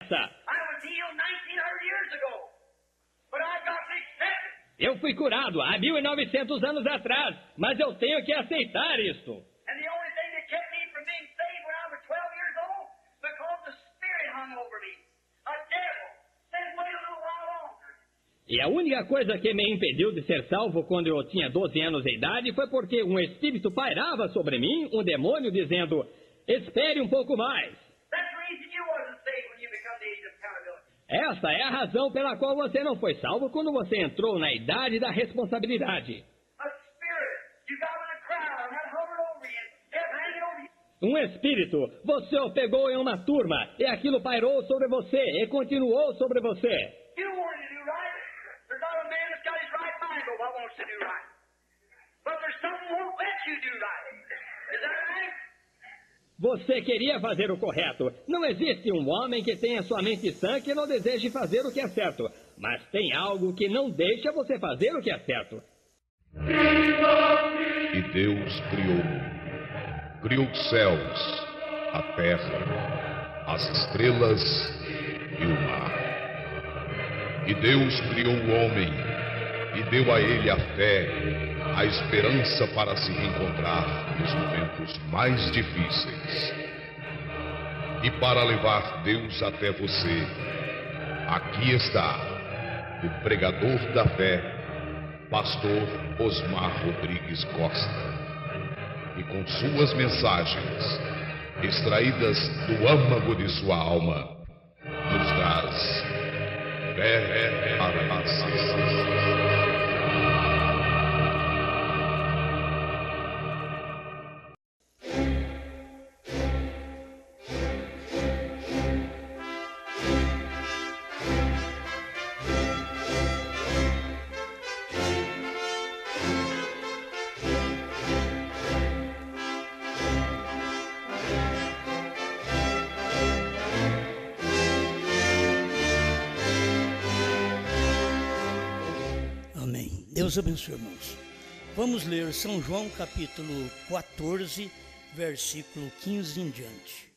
essa. I was healed 1900 years ago, but I got to accept it. Eu fui curado há 1900 anos atrás, mas eu tenho que aceitar isso. And the only thing that kept me from being saved when I was 12 years old, because the Spirit hung over me. A devil said, wait a little while longer. E a única coisa que me impediu de ser salvo quando eu tinha 12 anos de idade foi porque um espírito pairava sobre mim, um demônio dizendo, espere um pouco mais. That's the reason you wasn't saved when you become the age of accountability. Essa é a razão pela qual você não foi salvo quando você entrou na idade da responsabilidade. A spirit you got in a crowd that hovered over you, kept hanging over you. Um espírito, você o pegou em uma turma e aquilo pairou sobre você e continuou sobre você. You wanted to do right. There's not a man that's got his right mind but what wants to do right. But there's something won't let you do right. Is that right? Você queria fazer o correto. Não existe um homem que tenha sua mente sã que não deseje fazer o que é certo. Mas tem algo que não deixa você fazer o que é certo. E Deus criou os céus, a terra, as estrelas e o mar. E Deus criou o homem e deu a ele a fé, a esperança para se reencontrar nos momentos mais difíceis. E para levar Deus até você, aqui está o pregador da fé, Pastor Osmar Rodrigues Costa. E com suas mensagens, extraídas do âmago de sua alma, nos traz fé para nascer. Deus abençoe, irmãos. Vamos ler São João capítulo 14, versículo 15 em diante.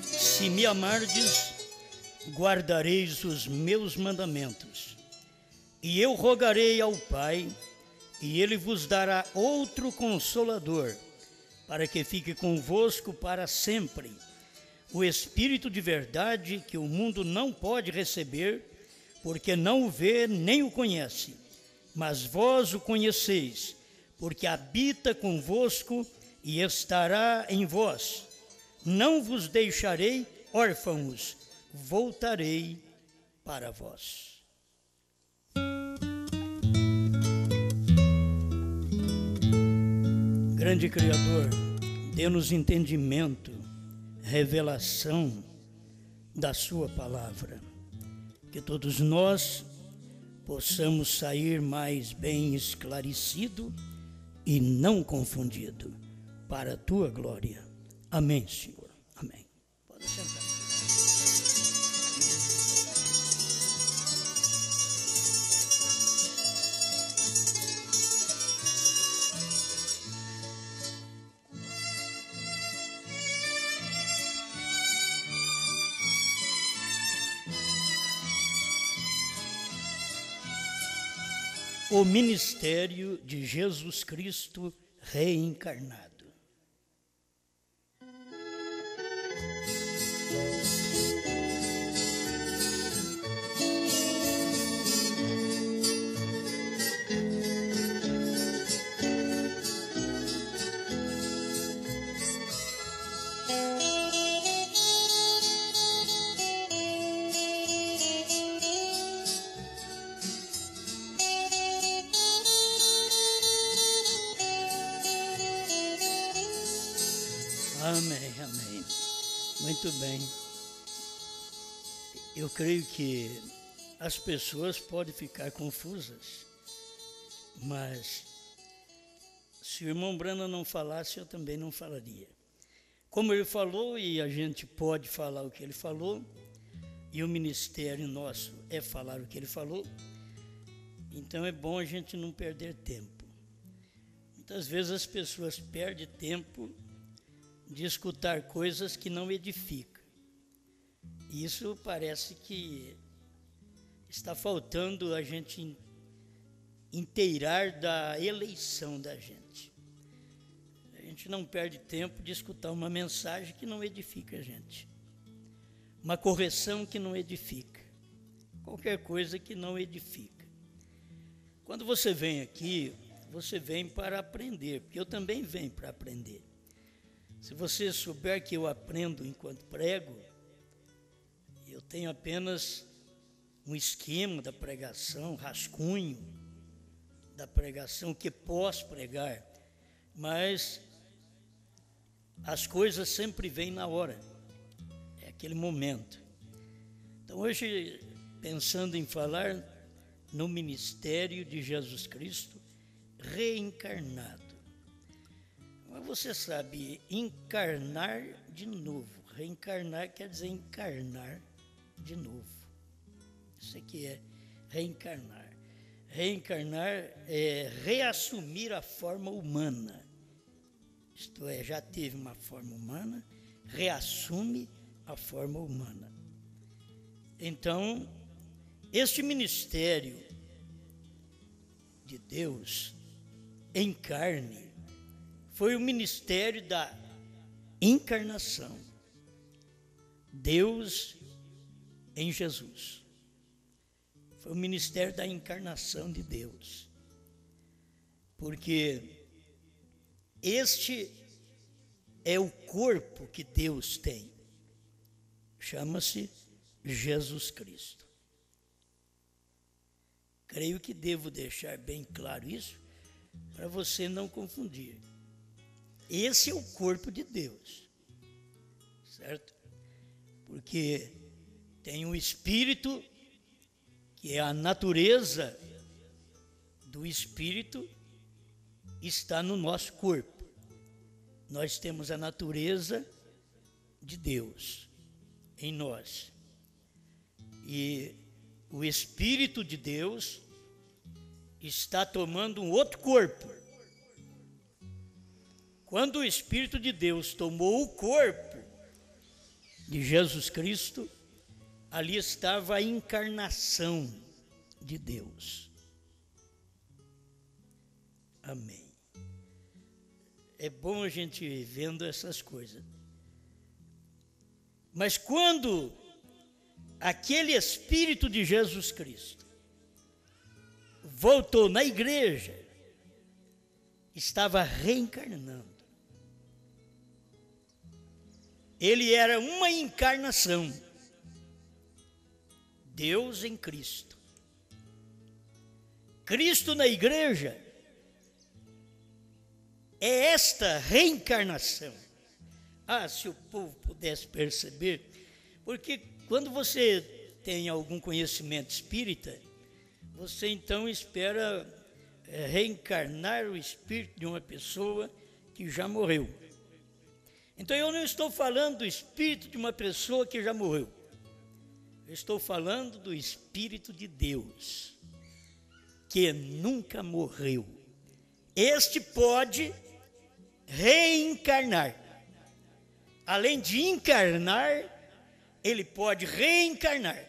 Se me amardes, guardareis os meus mandamentos. E eu rogarei ao Pai, e Ele vos dará outro Consolador, para que fique convosco para sempre. O Espírito de verdade, que o mundo não pode receber, porque não o vê nem o conhece. Mas vós o conheceis, porque habita convosco e estará em vós. Não vos deixarei órfãos, voltarei para vós. Grande Criador, dê-nos entendimento, revelação da sua palavra, que todos nós possamos sair mais bem esclarecido e não confundido, para a tua glória. Amém, Senhor. Amém. Pode sentar. O ministério de Jesus Cristo reencarnado. Amém, amém. Muito bem. Eu creio que as pessoas podem ficar confusas, mas se o irmão Brana não falasse, eu também não falaria. Como ele falou, e a gente pode falar o que ele falou, e o ministério nosso é falar o que ele falou, então é bom a gente não perder tempo. Muitas vezes as pessoas perdem tempo de escutar coisas que não edificam. E isso parece que está faltando a gente inteirar da eleição da gente. A gente não perde tempo de escutar uma mensagem que não edifica a gente, uma correção que não edifica, qualquer coisa que não edifica. Quando você vem aqui, você vem para aprender, porque eu também venho para aprender. Se você souber que eu aprendo enquanto prego, eu tenho apenas um esquema da pregação, rascunho da pregação que posso pregar, mas as coisas sempre vêm na hora, é aquele momento. Então hoje, pensando em falar no ministério de Jesus Cristo reencarnado. Mas você sabe, encarnar de novo. Reencarnar quer dizer encarnar de novo. Isso aqui é reencarnar. Reencarnar é reassumir a forma humana. Isto é, já teve uma forma humana, reassume a forma humana. Então, este ministério de Deus em carne foi o ministério da encarnação. Deus em Jesus. Foi o ministério da encarnação de Deus. Porque este é o corpo que Deus tem. Chama-se Jesus Cristo. Creio que devo deixar bem claro isso, para você não confundir. Esse é o corpo de Deus, certo? Porque tem um Espírito, que é a natureza do Espírito, está no nosso corpo. Nós temos a natureza de Deus em nós. E o Espírito de Deus está tomando um outro corpo. Quando o Espírito de Deus tomou o corpo de Jesus Cristo, ali estava a encarnação de Deus. Amém. É bom a gente ir vendo essas coisas. Mas quando aquele Espírito de Jesus Cristo voltou na igreja, estava reencarnando. Ele era uma encarnação. Deus em Cristo. Cristo na igreja é esta reencarnação. Ah, se o povo pudesse perceber, porque quando você tem algum conhecimento espírita, você então espera reencarnar o espírito de uma pessoa que já morreu. Então eu não estou falando do espírito de uma pessoa que já morreu. Eu estou falando do Espírito de Deus, que nunca morreu. Este pode reencarnar. Além de encarnar, ele pode reencarnar,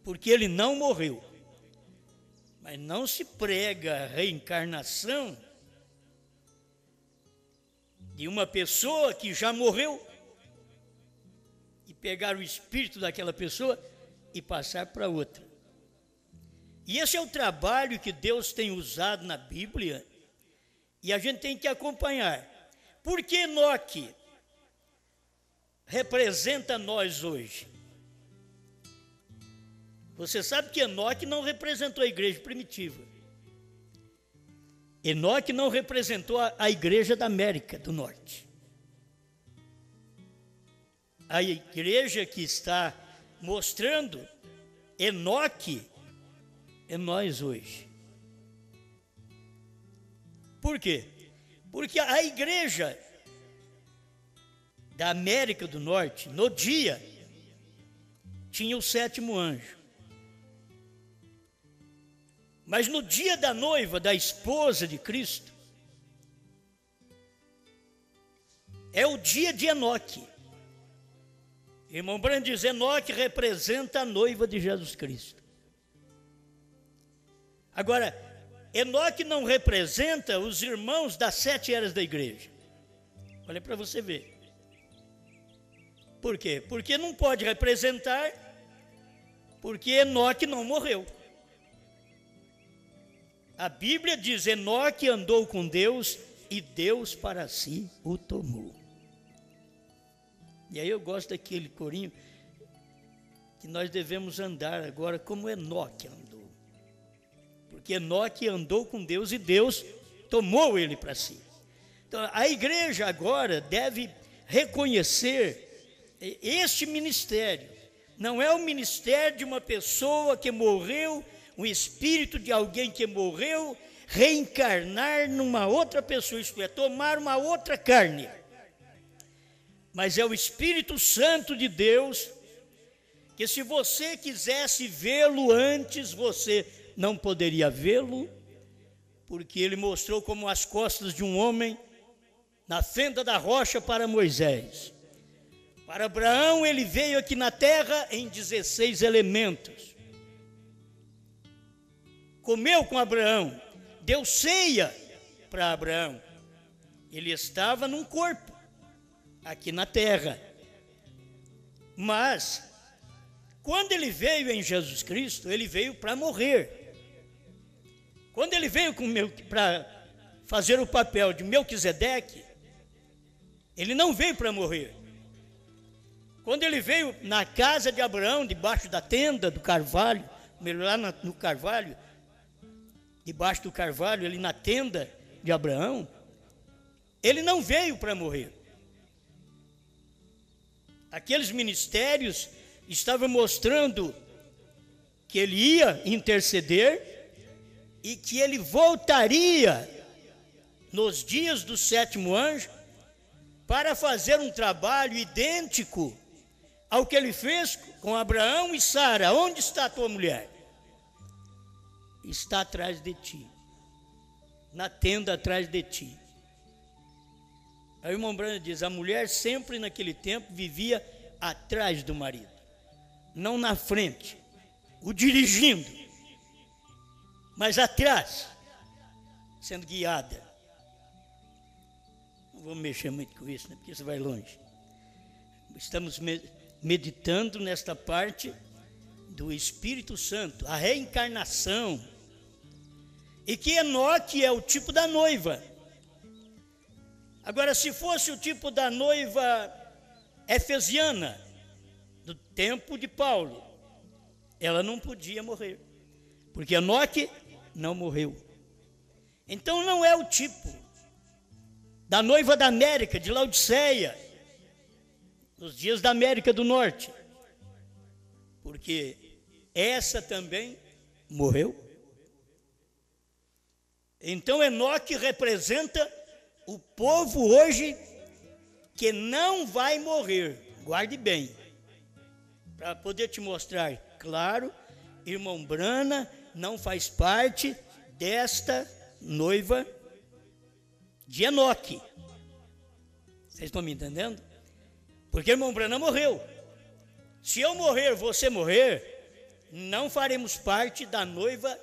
porque ele não morreu. Mas não se prega a reencarnação de uma pessoa que já morreu e pegar o espírito daquela pessoa e passar para outra. E esse é o trabalho que Deus tem usado na Bíblia e a gente tem que acompanhar. Por que Enoque representa nós hoje? Você sabe que Enoque não representou a igreja primitiva. Enoque não representou a igreja da América do Norte. A igreja que está mostrando Enoque é nós hoje. Por quê? Porque a igreja da América do Norte, no dia tinha o sétimo anjo. Mas no dia da noiva, da esposa de Cristo, é o dia de Enoque. Irmão Branham diz, Enoque representa a noiva de Jesus Cristo. Agora, Enoque não representa os irmãos das 7 eras da igreja. Olha para você ver. Por quê? Porque não pode representar, porque Enoque não morreu. A Bíblia diz, Enoque andou com Deus e Deus para si o tomou. E aí eu gosto daquele corinho, que nós devemos andar agora como Enoque andou. Porque Enoque andou com Deus e Deus tomou ele para si. Então a igreja agora deve reconhecer este ministério. Não é o ministério de uma pessoa que morreu, um espírito de alguém que morreu, reencarnar numa outra pessoa, isto é, tomar uma outra carne. Mas é o Espírito Santo de Deus, que se você quisesse vê-lo antes, você não poderia vê-lo, porque ele mostrou como as costas de um homem na fenda da rocha para Moisés. Para Abraão, ele veio aqui na terra em 16 elementos. Comeu com Abraão, deu ceia para Abraão. Ele estava num corpo, aqui na terra. Mas, quando ele veio em Jesus Cristo, ele veio para morrer. Quando ele veio para fazer o papel de Melquisedeque, ele não veio para morrer. Quando ele veio na casa de Abraão, debaixo da tenda do carvalho, lá no carvalho, debaixo do carvalho, ali na tenda de Abraão, ele não veio para morrer. Aqueles ministérios estavam mostrando que ele ia interceder e que ele voltaria nos dias do sétimo anjo para fazer um trabalho idêntico ao que ele fez com Abraão e Sara. Onde está a tua mulher? Está atrás de ti, na tenda atrás de ti. Aí o irmão Branham diz, a mulher sempre naquele tempo vivia atrás do marido, não na frente, o dirigindo, mas atrás, sendo guiada. Não vamos mexer muito com isso, né? Porque isso vai longe. Estamos meditando nesta parte do Espírito Santo, a reencarnação, e que Enoque é o tipo da noiva. Agora, se fosse o tipo da noiva efesiana, do tempo de Paulo, ela não podia morrer, porque Enoque não morreu. Então não é o tipo da noiva da América, de Laodiceia, nos dias da América do Norte, porque essa também morreu. Então Enoque representa o povo hoje que não vai morrer. Guarde bem, para poder te mostrar, claro, irmão Branham não faz parte desta noiva de Enoque. Vocês estão me entendendo? Porque irmão Branham morreu. Se eu morrer, você morrer, não faremos parte da noiva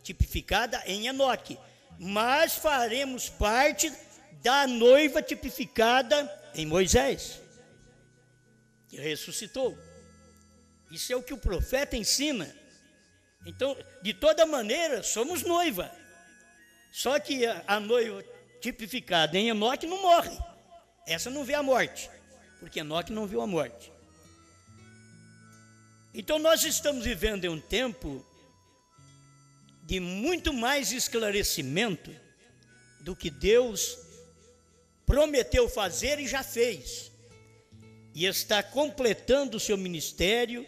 tipificada em Enoque, mas faremos parte da noiva tipificada em Moisés, que ressuscitou. Isso é o que o profeta ensina. Então, de toda maneira, somos noiva. Só que a noiva tipificada em Enoque não morre. Essa não vê a morte, porque Enoque não viu a morte. Então, nós estamos vivendo em um tempo de muito mais esclarecimento do que Deus prometeu fazer e já fez. E está completando o seu ministério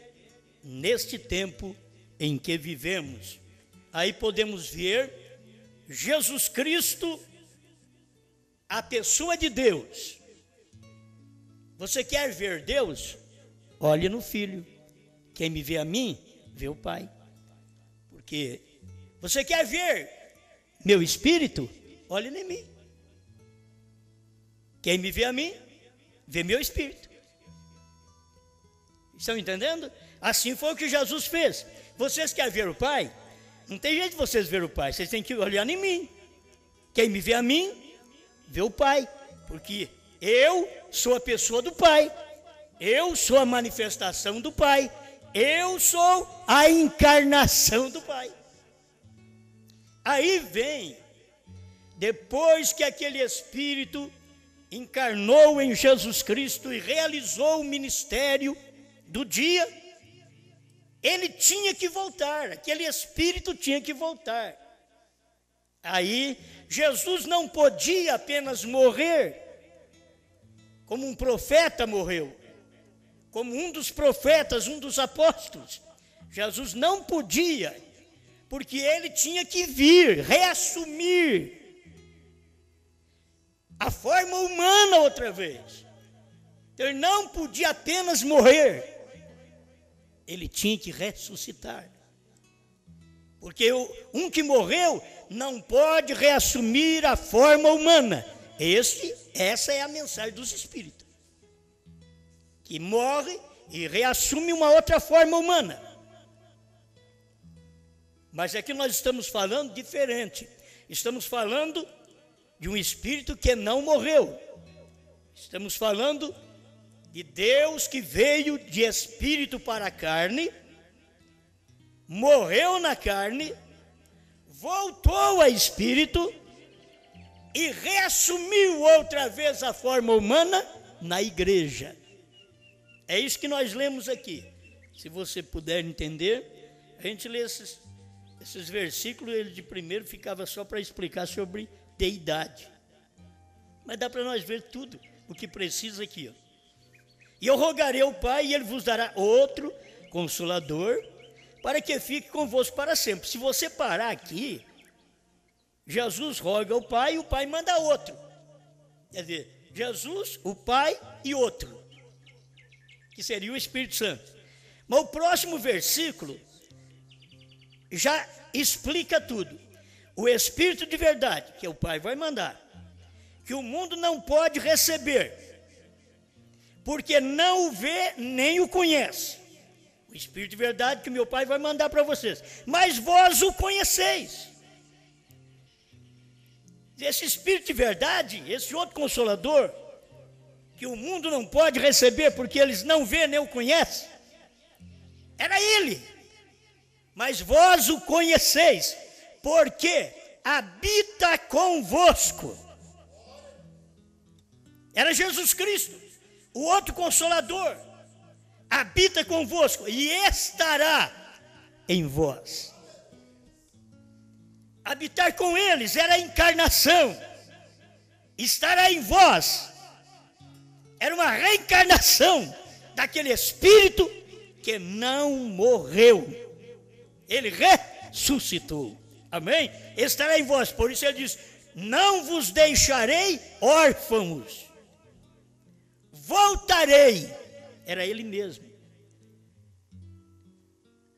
neste tempo em que vivemos. Aí podemos ver Jesus Cristo, a pessoa de Deus. Você quer ver Deus? Olhe no Filho, Quem me vê a mim, vê o Pai. Porque você quer ver meu espírito? Olhe em mim. Quem me vê a mim, vê meu espírito. Estão entendendo? Assim foi o que Jesus fez. Vocês querem ver o Pai? Não tem jeito de vocês ver o Pai, vocês têm que olhar em mim. Quem me vê a mim, vê o Pai. Porque eu sou a pessoa do Pai. Eu sou a manifestação do Pai. Eu sou a encarnação do Pai. Aí vem, depois que aquele Espírito encarnou em Jesus Cristo e realizou o ministério do dia, ele tinha que voltar, aquele Espírito tinha que voltar. Aí Jesus não podia apenas morrer, como um profeta morreu, como um dos profetas, um dos apóstolos. Jesus não podia, porque ele tinha que vir, reassumir a forma humana outra vez. Então, ele não podia apenas morrer, ele tinha que ressuscitar. Porque um que morreu não pode reassumir a forma humana. Essa é a mensagem dos Espíritos. Que morre e reassume uma outra forma humana. Mas aqui nós estamos falando diferente. Estamos falando de um Espírito que não morreu. Estamos falando de Deus que veio de Espírito para a carne, morreu na carne, voltou a Espírito e reassumiu outra vez a forma humana na igreja. É isso que nós lemos aqui. Se você puder entender, a gente lê esses versículos, ele de primeiro ficava só para explicar sobre deidade. Mas dá para nós ver tudo o que precisa aqui. Ó. E eu rogarei ao Pai, e ele vos dará outro Consolador, para que fique convosco para sempre. Se você parar aqui, Jesus roga ao Pai e o Pai manda outro. Quer dizer, Jesus, o Pai e outro, que seria o Espírito Santo. Mas o próximo versículo já explica tudo. O Espírito de verdade, que o Pai vai mandar, que o mundo não pode receber, porque não o vê nem o conhece. O Espírito de verdade que o meu Pai vai mandar para vocês. Mas vós o conheceis. Esse Espírito de verdade, esse outro Consolador, que o mundo não pode receber porque eles não vê nem o conhecem, era ele. Mas vós o conheceis, porque habita convosco. Era Jesus Cristo, o outro Consolador, habita convosco e estará em vós. Habitar com eles era a encarnação. Estará em vós era uma reencarnação daquele Espírito que não morreu. Ele ressuscitou. Amém? Estará em vós. Por isso ele diz: não vos deixarei órfãos. Voltarei. Era ele mesmo.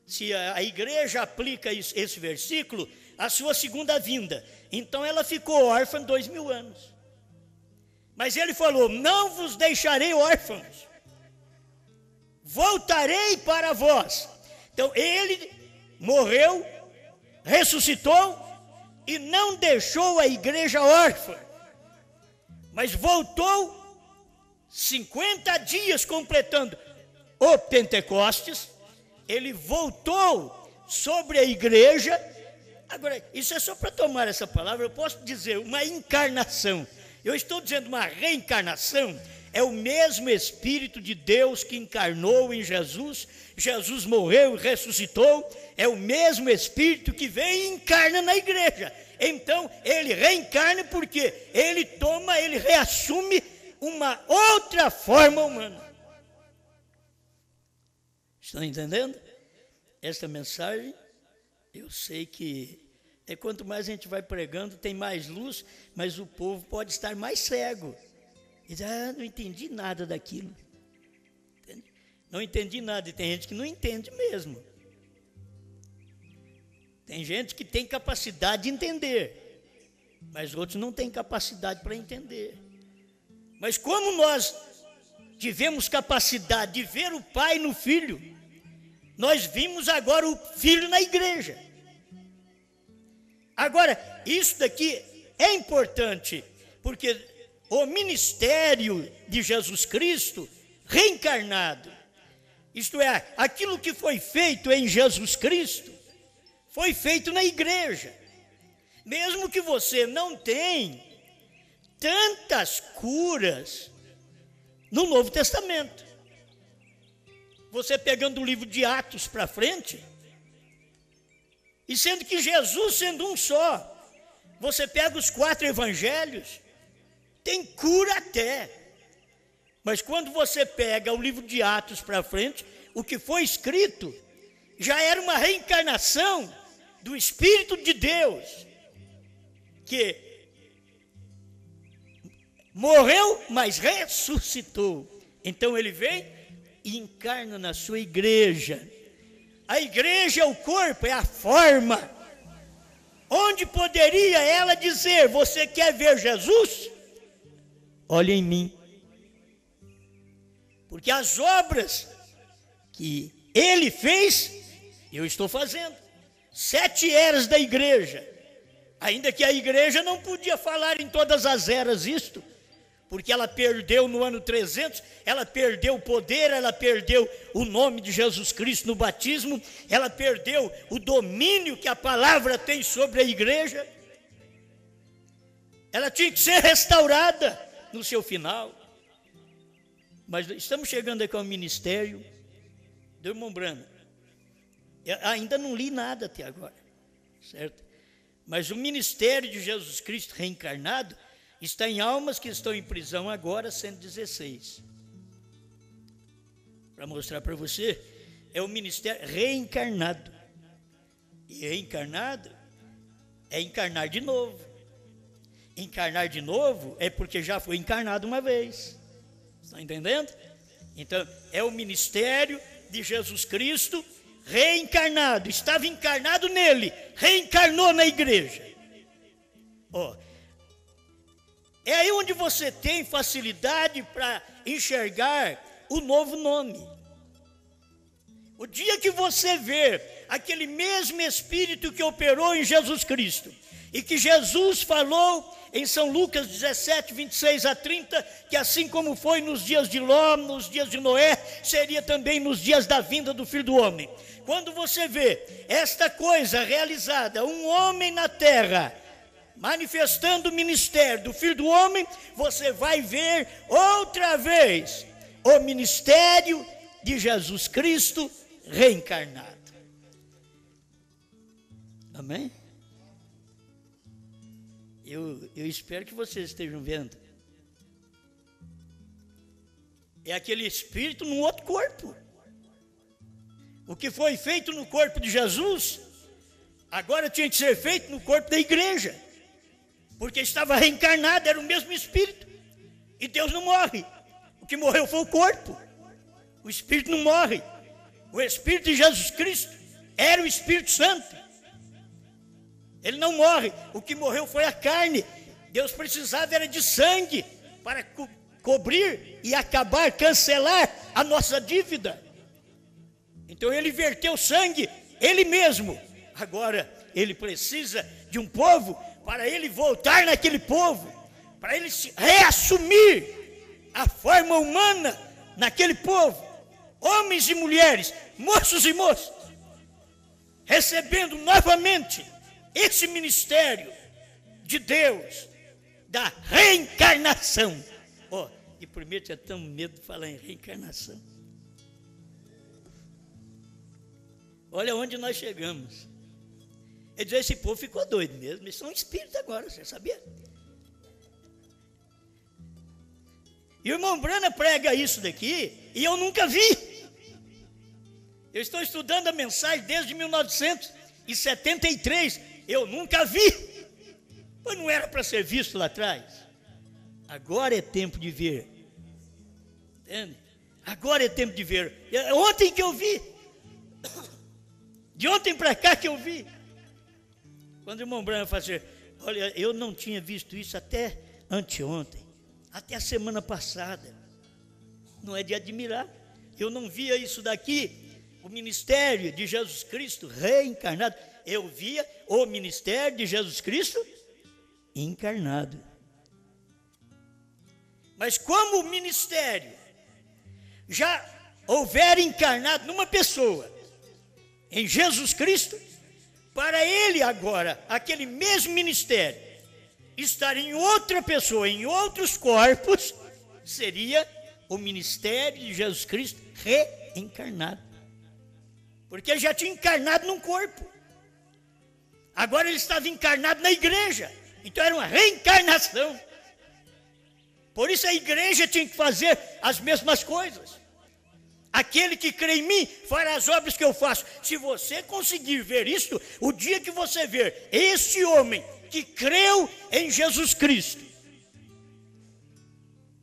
Se a igreja aplica esse versículo, a sua segunda vinda, então ela ficou órfã 2000 anos. Mas ele falou: não vos deixarei órfãos. Voltarei para vós. Então ele morreu, ressuscitou e não deixou a igreja órfã, mas voltou 50 dias completando o Pentecostes. Ele voltou sobre a igreja. Agora, isso é só para tomar essa palavra, eu posso dizer uma encarnação. Eu estou dizendo uma reencarnação. É o mesmo Espírito de Deus que encarnou em Jesus. Jesus morreu e ressuscitou. É o mesmo Espírito que vem e encarna na igreja. Então, ele reencarna porque ele reassume uma outra forma humana. Estão entendendo? Esta mensagem, eu sei que quanto mais a gente vai pregando, tem mais luz, mas o povo pode estar mais cego. Diz: não entendi nada daquilo. Entende? Não entendi nada. E tem gente que não entende mesmo. Tem gente que tem capacidade de entender, mas outros não têm capacidade para entender. Mas como nós tivemos capacidade de ver o Pai no Filho, nós vimos agora o Filho na igreja. Agora, isso daqui é importante, porque o ministério de Jesus Cristo reencarnado, isto é, aquilo que foi feito em Jesus Cristo, foi feito na igreja. Mesmo que você não tenha tantas curas no Novo Testamento. Você pegando o livro de Atos para frente, e sendo que Jesus sendo um só, você pega os 4 evangelhos, tem cura até. Mas quando você pega o livro de Atos para frente, o que foi escrito já era uma reencarnação do Espírito de Deus, que morreu, mas ressuscitou. Então ele vem e encarna na sua igreja. A igreja é o corpo, é a forma. Onde poderia ela dizer: você quer ver Jesus? Olha em mim. Porque as obras que ele fez, eu estou fazendo. 7 eras da igreja. Ainda que a igreja não podia falar em todas as eras isto, porque ela perdeu no ano 300, ela perdeu o poder, ela perdeu o nome de Jesus Cristo no batismo, ela perdeu o domínio que a palavra tem sobre a igreja. Ela tinha que ser restaurada no seu final. Mas estamos chegando aqui ao ministério do irmão Branham. Eu ainda não li nada até agora, certo? Mas o ministério de Jesus Cristo reencarnado está em almas que estão em prisão agora, 116. Para mostrar para você, é o ministério reencarnado. E reencarnado é encarnar de novo. Encarnar de novo é porque já foi encarnado uma vez. Estão entendendo? Então, é o ministério de Jesus Cristo reencarnado. Estava encarnado nele, reencarnou na igreja. Ó, é aí onde você tem facilidade para enxergar o novo nome. O dia que você vê aquele mesmo Espírito que operou em Jesus Cristo, e que Jesus falou em São Lucas 17, 26 a 30, que assim como foi nos dias de Ló, nos dias de Noé, seria também nos dias da vinda do Filho do Homem. Quando você vê esta coisa realizada, um homem na terra, manifestando o ministério do Filho do Homem, você vai ver outra vez o ministério de Jesus Cristo reencarnado. Amém? Eu espero que vocês estejam vendo. É aquele Espírito num outro corpo. O que foi feito no corpo de Jesus, agora tinha que ser feito no corpo da igreja. Porque estava reencarnado, era o mesmo Espírito. E Deus não morre. O que morreu foi o corpo. O Espírito não morre. O Espírito de Jesus Cristo era o Espírito Santo. Ele não morre. O que morreu foi a carne. Deus precisava era de sangue para cobrir e acabar, cancelar a nossa dívida. Então ele verteu sangue, ele mesmo. Agora ele precisa de um povo para ele voltar naquele povo, para ele se reassumir a forma humana naquele povo, homens e mulheres, moços e moças, recebendo novamente esse ministério de Deus, da reencarnação. Ó, e primeiro tinha tão medo de falar em reencarnação. Olha onde nós chegamos. Ele diz: esse povo ficou doido mesmo, eles são espíritos agora, você sabia? E o irmão Branham prega isso daqui, e eu nunca vi. Eu estou estudando a mensagem desde 1973, eu nunca vi. Mas não era para ser visto lá atrás. Agora é tempo de ver. Entende? Agora é tempo de ver. Ontem que eu vi. De ontem para cá que eu vi. Quando o irmão Branham falou assim, olha, eu não tinha visto isso até anteontem, até a semana passada. Não é de admirar. Eu não via isso daqui, o ministério de Jesus Cristo reencarnado. Eu via o ministério de Jesus Cristo encarnado. Mas como o ministério já houver encarnado numa pessoa, em Jesus Cristo, para ele agora, aquele mesmo ministério, estar em outra pessoa, em outros corpos, seria o ministério de Jesus Cristo reencarnado. Porque ele já tinha encarnado num corpo. Agora ele estava encarnado na igreja. Então era uma reencarnação. Por isso a igreja tinha que fazer as mesmas coisas. Aquele que crê em mim fará as obras que eu faço. Se você conseguir ver isto, o dia que você ver esse homem que creu em Jesus Cristo,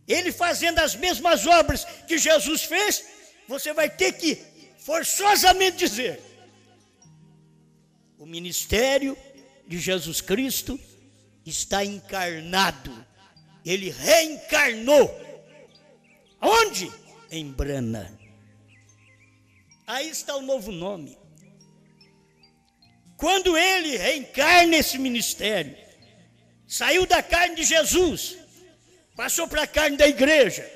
ele fazendo as mesmas obras que Jesus fez, você vai ter que forçosamente dizer: o ministério de Jesus Cristo está encarnado. Ele reencarnou. Onde? Em Brana. Aí está o novo nome. Quando ele reencarna esse ministério, saiu da carne de Jesus, passou para a carne da igreja,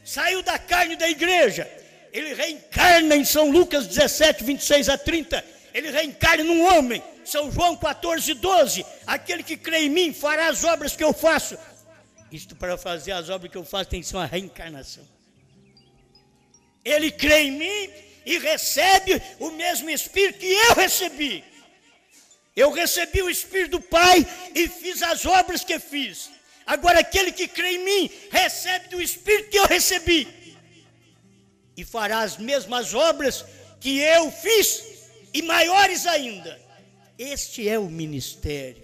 saiu da carne da igreja, ele reencarna em São Lucas 17, 26 a 30, ele reencarna num homem. São João 14, 12, aquele que crê em mim fará as obras que eu faço. Isto, para fazer as obras que eu faço, tem que ser uma reencarnação. Ele crê em mim e recebe o mesmo Espírito que eu recebi. Eu recebi o Espírito do Pai e fiz as obras que fiz. Agora aquele que crê em mim recebe do Espírito que eu recebi e fará as mesmas obras que eu fiz e maiores ainda. Este é o ministério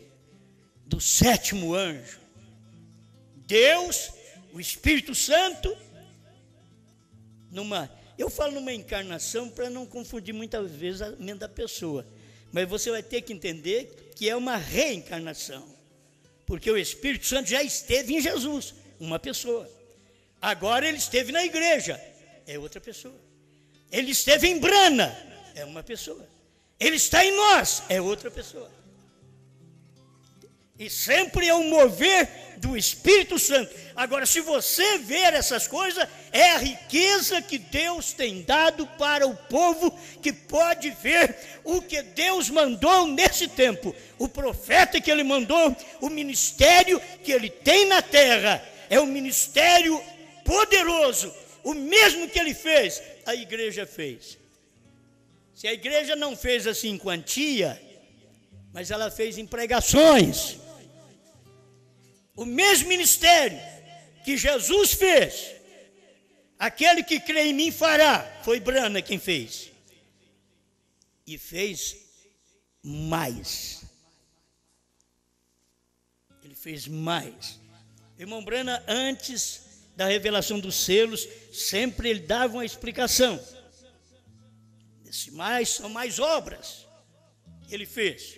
do sétimo anjo. Deus, o Espírito Santo, eu falo numa encarnação para não confundir muitas vezes a mente da pessoa, mas você vai ter que entender que é uma reencarnação, porque o Espírito Santo já esteve em Jesus, uma pessoa. Agora ele esteve na igreja, é outra pessoa. Ele esteve em Brana, é uma pessoa. Ele está em nós, é outra pessoa. E sempre é um mover do Espírito Santo. Agora, se você ver essas coisas, é a riqueza que Deus tem dado para o povo que pode ver o que Deus mandou nesse tempo. O profeta que ele mandou, o ministério que ele tem na terra, é um ministério poderoso. O mesmo que ele fez, a igreja fez. Se a igreja não fez assim em quantia, mas ela fez em pregações. O mesmo ministério que Jesus fez, aquele que crê em mim fará, foi Brana quem fez. E fez mais. Ele fez mais. Irmão Brana, antes da revelação dos selos, sempre ele dava uma explicação. Esse mais são mais obras que ele fez.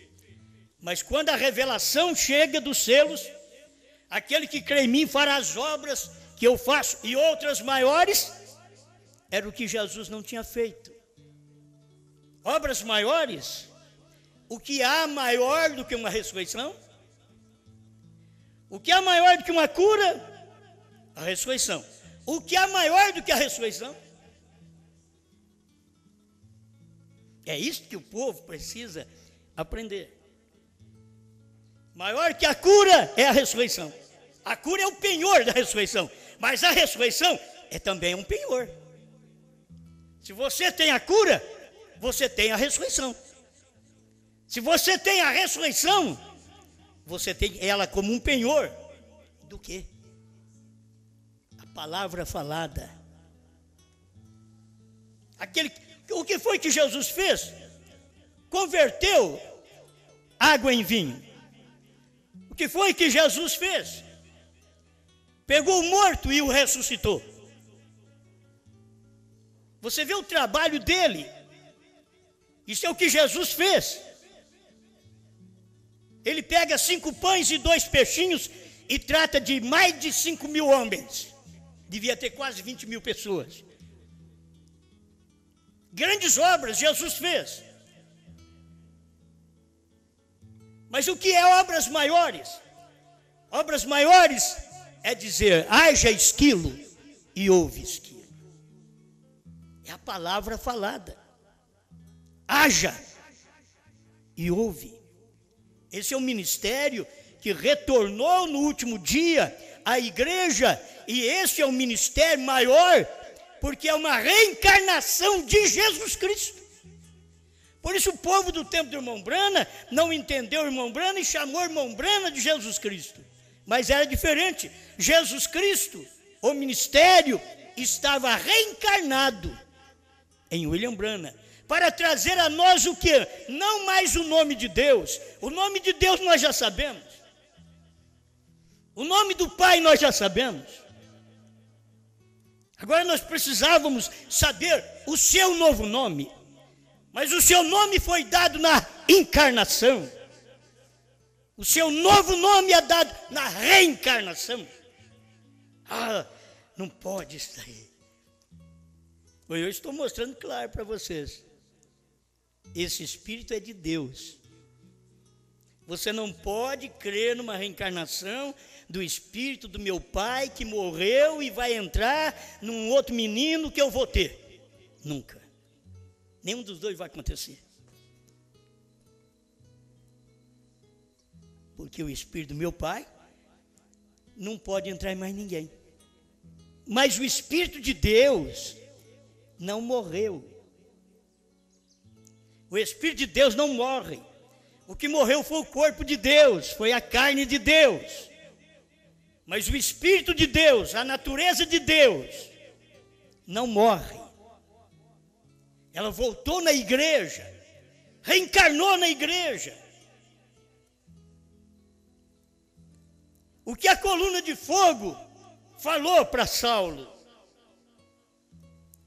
Mas quando a revelação chega dos selos, aquele que crê em mim fará as obras que eu faço e outras maiores, era o que Jesus não tinha feito. Obras maiores, o que há maior do que uma ressurreição? O que há maior do que uma cura? A ressurreição. O que há maior do que a ressurreição? É isso que o povo precisa aprender. Maior que a cura é a ressurreição. A cura é o penhor da ressurreição, mas a ressurreição é também um penhor. Se você tem a cura, você tem a ressurreição. Se você tem a ressurreição, você tem ela como um penhor do quê? A palavra falada. O que foi que Jesus fez? Converteu água em vinho. O que foi que Jesus fez? Pegou o morto e o ressuscitou. Você vê o trabalho dele. Isso é o que Jesus fez. Ele pega 5 pães e 2 peixinhos e trata de mais de 5.000 homens. Devia ter quase 20.000 pessoas. Grandes obras Jesus fez. Mas o que é obras maiores? Obras maiores é dizer, haja esquilo e houve esquilo. É a palavra falada. Haja e houve. Esse é o ministério que retornou no último dia à igreja, e esse é o ministério maior, porque é uma reencarnação de Jesus Cristo. Por isso o povo do tempo do irmão Brana não entendeu o irmão Brana e chamou o irmão Brana de Jesus Cristo. Mas era diferente. Jesus Cristo, o ministério, estava reencarnado em William Brana, para trazer a nós o quê? Não mais o nome de Deus. O nome de Deus nós já sabemos. O nome do Pai nós já sabemos. Agora nós precisávamos saber o seu novo nome. Mas o seu nome foi dado na encarnação. O seu novo nome é dado na reencarnação. Ah, não pode isso aí. Eu estou mostrando claro para vocês. Esse Espírito é de Deus. Você não pode crer numa reencarnação do Espírito do meu Pai que morreu e vai entrar num outro menino que eu vou ter. Nunca. Nenhum dos dois vai acontecer. Porque o Espírito do meu Pai não pode entrar em mais ninguém. Mas o Espírito de Deus não morreu. O Espírito de Deus não morre. O que morreu foi o corpo de Deus, foi a carne de Deus. Mas o Espírito de Deus, a natureza de Deus, não morre. Ela voltou na igreja, reencarnou na igreja. O que a coluna de fogo falou para Saulo?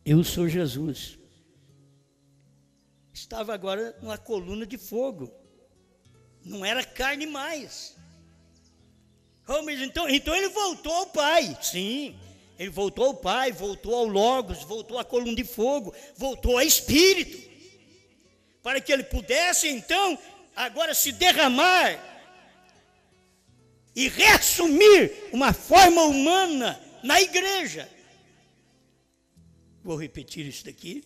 Eu sou Jesus. Estava agora numa coluna de fogo. Não era carne mais. Oh, mas então ele voltou ao Pai. Sim, ele voltou ao Pai, voltou ao Logos, voltou à coluna de fogo, voltou a Espírito. Para que ele pudesse então agora se derramar e reassumir uma forma humana na igreja. Vou repetir isso daqui,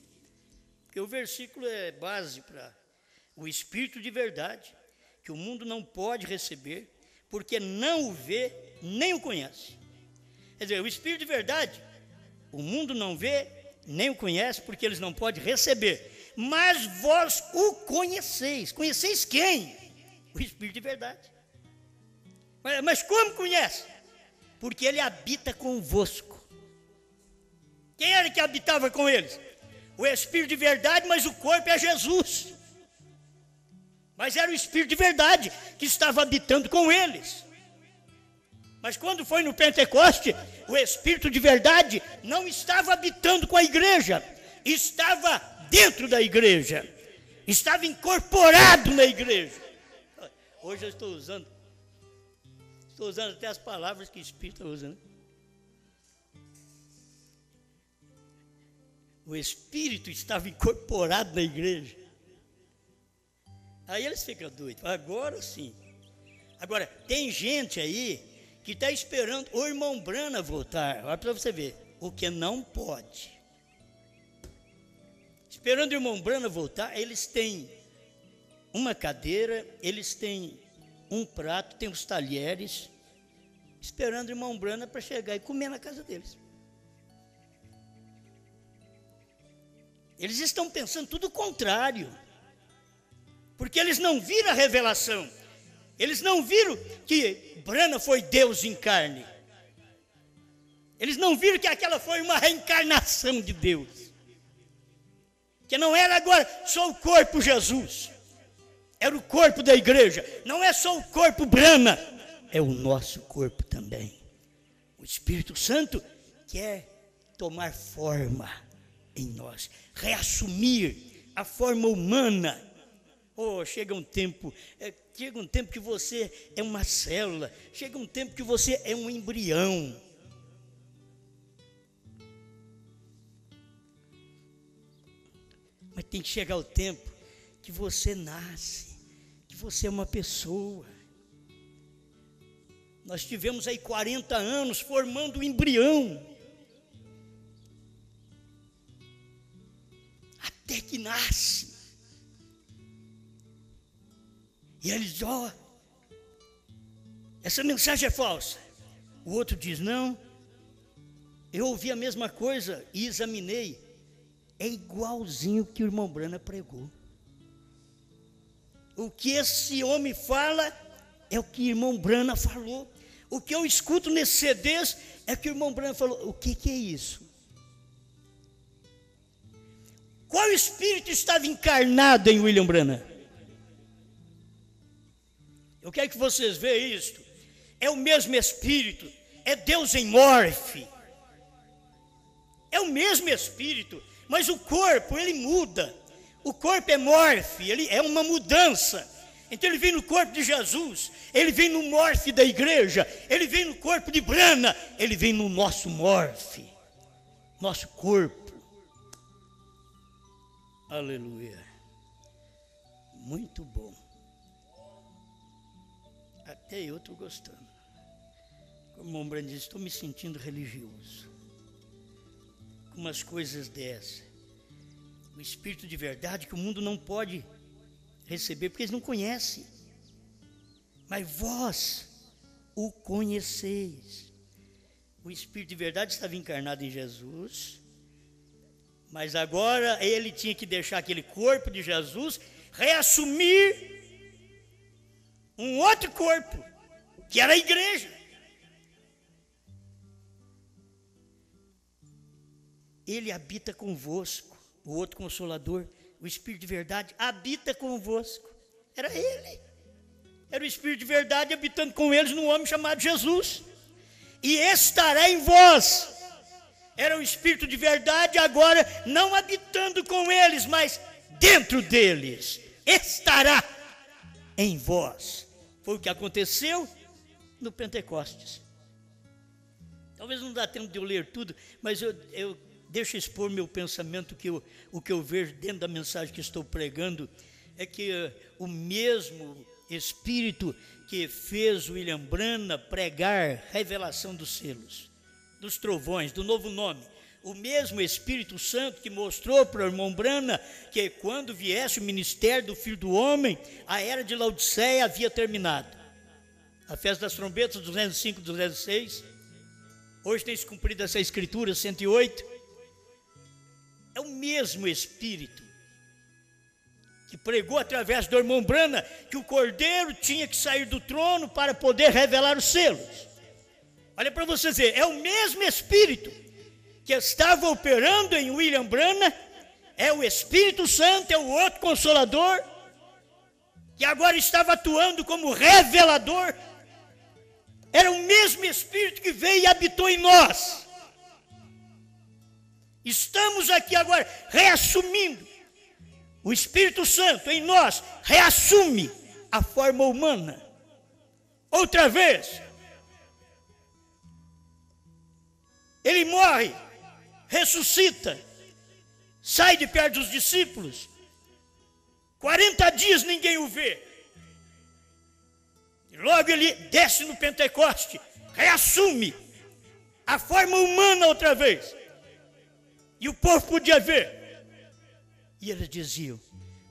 porque o versículo é base para o Espírito de verdade, que o mundo não pode receber, porque não o vê, nem o conhece. Quer dizer, o Espírito de verdade, o mundo não vê, nem o conhece, porque eles não podem receber. Mas vós o conheceis. Conheceis quem? O Espírito de verdade. Mas como conhece? Porque ele habita convosco. Quem era que habitava com eles? O Espírito de verdade, mas o corpo é Jesus. Mas era o Espírito de verdade que estava habitando com eles. Mas quando foi no Pentecoste, o Espírito de verdade não estava habitando com a igreja, estava dentro da igreja, estava incorporado na igreja. Hoje eu estou usando até as palavras que o Espírito está usando. O Espírito estava incorporado na igreja. Aí eles ficam doidos. Agora sim. Agora, tem gente aí que está esperando o irmão Brana voltar. Olha para você ver. O que não pode. Esperando o irmão Brana voltar, eles têm uma cadeira, eles têm um prato, tem os talheres, esperando o irmão Brana para chegar e comer na casa deles. Eles estão pensando tudo o contrário, porque eles não viram a revelação, eles não viram que Brana foi Deus em carne, eles não viram que aquela foi uma reencarnação de Deus, que não era agora só o corpo Jesus, era o corpo da igreja, não é só o corpo Brana, é o nosso corpo também. O Espírito Santo quer tomar forma em nós, reassumir a forma humana. Oh, chega um tempo que você é uma célula, chega um tempo que você é um embrião. Mas tem que chegar o tempo que você nasce, que você é uma pessoa. Nós tivemos aí 40 anos formando um embrião. Até que nasce. E ele diz, ó, essa mensagem é falsa. O outro diz, não, eu ouvi a mesma coisa e examinei. É igualzinho que o irmão Brana pregou. O que esse homem fala é o que o irmão Brana falou. O que eu escuto nesses CDs é o que o irmão Brana falou. O que é isso? Qual espírito estava encarnado em William Branham? Eu quero que vocês vejam isto. É o mesmo espírito. É Deus em morfe. É o mesmo espírito. Mas o corpo, ele muda. O corpo é morfe, ele é uma mudança. Então ele vem no corpo de Jesus, ele vem no morfe da igreja, ele vem no corpo de Brana, ele vem no nosso morfe, nosso corpo. Aleluia. Muito bom. Até eu estou gostando. Como o irmão Brana diz, estou me sentindo religioso. Umas coisas dessas, o espírito de verdade que o mundo não pode receber, porque eles não conhecem, mas vós o conheceis. O espírito de verdade estava encarnado em Jesus, mas agora ele tinha que deixar aquele corpo de Jesus, reassumir um outro corpo, que era a igreja. Ele habita convosco, o outro Consolador, o Espírito de verdade, habita convosco. Era ele. Era o Espírito de verdade habitando com eles num homem chamado Jesus. E estará em vós. Era o Espírito de verdade agora não habitando com eles, mas dentro deles. Estará em vós. Foi o que aconteceu no Pentecostes. Talvez não dá tempo de eu ler tudo, mas eu deixa eu expor meu pensamento, o que eu vejo dentro da mensagem que estou pregando, é que o mesmo Espírito que fez William Branham pregar revelação dos selos, dos trovões, do novo nome, o mesmo Espírito Santo que mostrou para o irmão Branham que quando viesse o ministério do Filho do Homem, a era de Laodiceia havia terminado. A festa das trombetas, 205, 206, hoje tem se cumprido essa escritura, 108, é o mesmo Espírito que pregou através do irmão Branham que o Cordeiro tinha que sair do trono para poder revelar os selos. Olha para vocês verem, é o mesmo Espírito que estava operando em William Branham, é o Espírito Santo, é o outro Consolador, que agora estava atuando como revelador. Era o mesmo Espírito que veio e habitou em nós. Estamos aqui agora reassumindo. O Espírito Santo em nós reassume a forma humana. Outra vez. Ele morre, ressuscita, sai de perto dos discípulos. 40 dias ninguém o vê. Logo ele desce no Pentecoste, reassume a forma humana outra vez. E o povo podia ver. E eles diziam,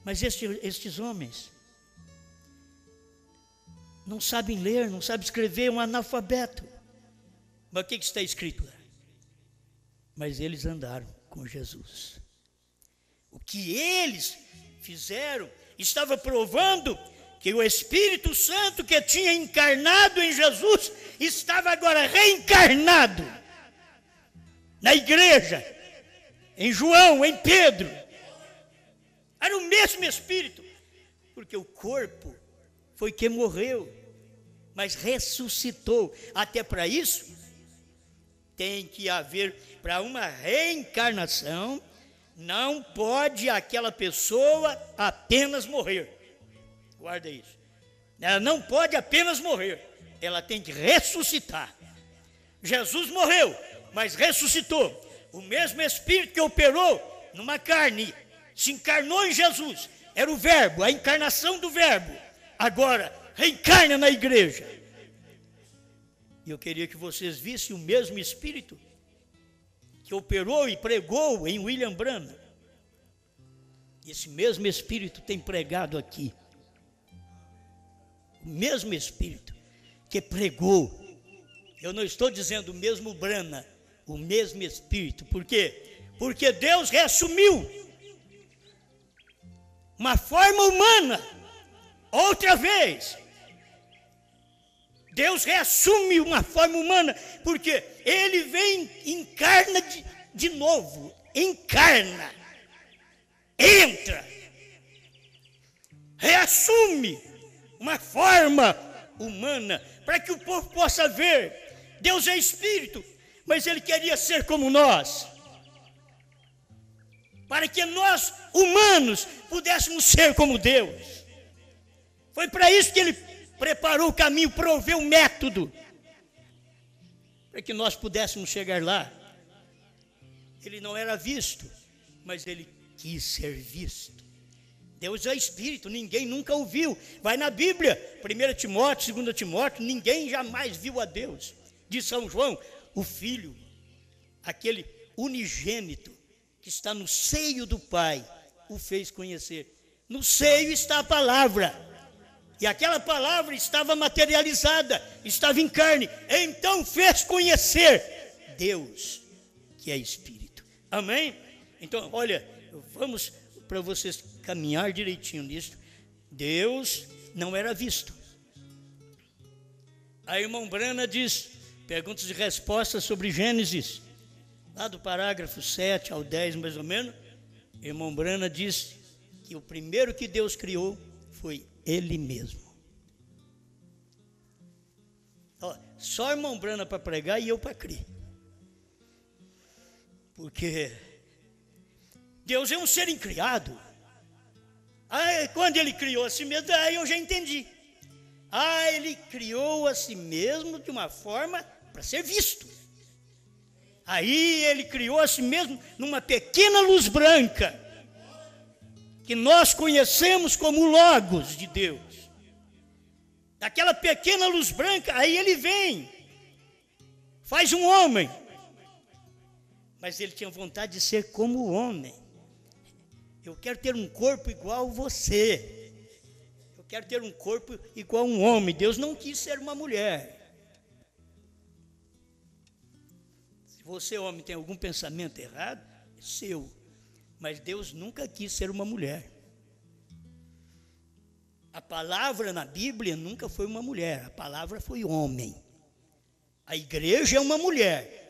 mas estes homens não sabem ler, não sabem escrever, é um analfabeto. Mas o que está escrito lá? Mas eles andaram com Jesus. O que eles fizeram estava provando que o Espírito Santo que tinha encarnado em Jesus estava agora reencarnado na igreja, em João, em Pedro. Era o mesmo Espírito, porque o corpo foi que morreu, mas ressuscitou. Até para isso, tem que haver, para uma reencarnação, Não pode aquela pessoa apenas morrer. Guarda isso. Ela não pode apenas morrer. Ela tem que ressuscitar. Jesus morreu, mas ressuscitou. O mesmo Espírito que operou numa carne, se encarnou em Jesus. Era o Verbo, a encarnação do Verbo. Agora, reencarna na igreja. E eu queria que vocês vissem o mesmo Espírito que operou e pregou em William Branham. Esse mesmo Espírito tem pregado aqui. O mesmo Espírito que pregou. Eu não estou dizendo o mesmo Branham, o mesmo Espírito. Por quê? Porque Deus reassumiu uma forma humana, outra vez. Deus reassume uma forma humana, porque Ele vem, encarna de novo, encarna, entra, reassume uma forma humana, para que o povo possa ver. Deus é Espírito, mas Ele queria ser como nós, para que nós, humanos, pudéssemos ser como Deus. Foi para isso que Ele preparou o caminho, proveu o método, para que nós pudéssemos chegar lá. Ele não era visto, mas Ele quis ser visto. Deus é Espírito, ninguém nunca o viu. Vai na Bíblia, 1 Timóteo, 2 Timóteo, ninguém jamais viu a Deus. De São João, o Filho, aquele unigênito que está no seio do Pai, o fez conhecer. No seio está a palavra, e aquela palavra estava materializada, estava em carne, então fez conhecer Deus, que é Espírito. Amém? Então, olha, vamos para vocês caminhar direitinho nisso. Deus não era visto. A irmã Brana diz, perguntas e respostas sobre Gênesis, lá do parágrafo 7 ao 10 mais ou menos. A irmã Brana diz que o primeiro que Deus criou foi Ele mesmo. Ó, só a irmã Brana para pregar e eu para crer. Porque Deus é um ser incriado. Quando Ele criou a si mesmo, aí eu já entendi. Ele criou a si mesmo de uma forma para ser visto. Aí Ele criou a si mesmo numa pequena luz branca, que nós conhecemos como o Logos de Deus. Daquela pequena luz branca, aí Ele vem, faz um homem. Mas Ele tinha vontade de ser como o homem. Eu quero ter um corpo igual a você. Eu quero ter um corpo igual a um homem. Deus não quis ser uma mulher. Se você, homem, tem algum pensamento errado, é seu. Mas Deus nunca quis ser uma mulher. A palavra na Bíblia nunca foi uma mulher. A palavra foi homem. A igreja é uma mulher